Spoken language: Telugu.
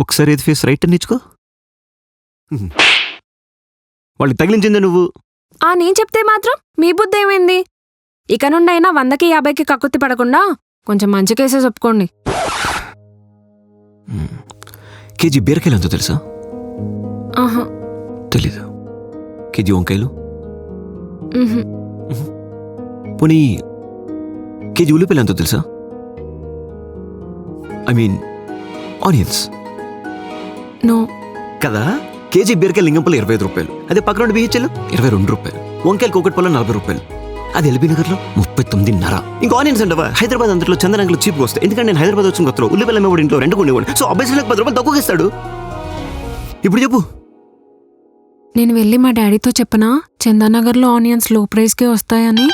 ఒకసారి ఏది ఫేస్ రైట్ అని ఇచ్చుకో. వాళ్ళకి తగిలించిందే నువ్వు. నేను చెప్తే మాత్రం మీ బుద్ధి ఏమైంది? ఇక నుండి అయినా 100కి 50కి కక్కుర్తి పడకుండా కొంచెం మంచి కేసెస్ ఒప్పుకోండి. కేజీ బీరకాయలు ఎంతో తెలుసా? ఆహా, తెలీదు. కేజీ వంకాయలు? మ్హూ. పోనీ కేజీ ఉల్లిపాయలు ఎంతో తెలుసా? I mean onions. నో. కదా, కేజీ బీరకాయలు లింగంపల్లి 25 రూపాయలు. అదే పక్కన బిహెచ్ఎల్ 22 రూపాయలు. వంకాయలు కూకట్పల్లి 40 రూపాయలు. అది ఎల్బీ నగర్లో 39.5. ఇంకా ఆనియన్స్ అంటవా హైదరాబాద్ అంతట్లో చందనంలో చీప్గా వస్తాయి. ఎందుకంటే నేను హైదరాబాద్ వచ్చిన కొత్తలో ఉల్లిపాయలు అమ్మేవాడు ఇంట్లో రెంట్ కొండేవాడు. సో అబ్బాయి 10 రూపాయలు తక్కువగా ఇస్తాడు. ఇప్పుడు చెప్పు. నేను వెళ్ళి మా డాడీతో చెప్పనా చందానగర్లో ఆనియన్స్ లో ప్రైస్కే వస్తాయని?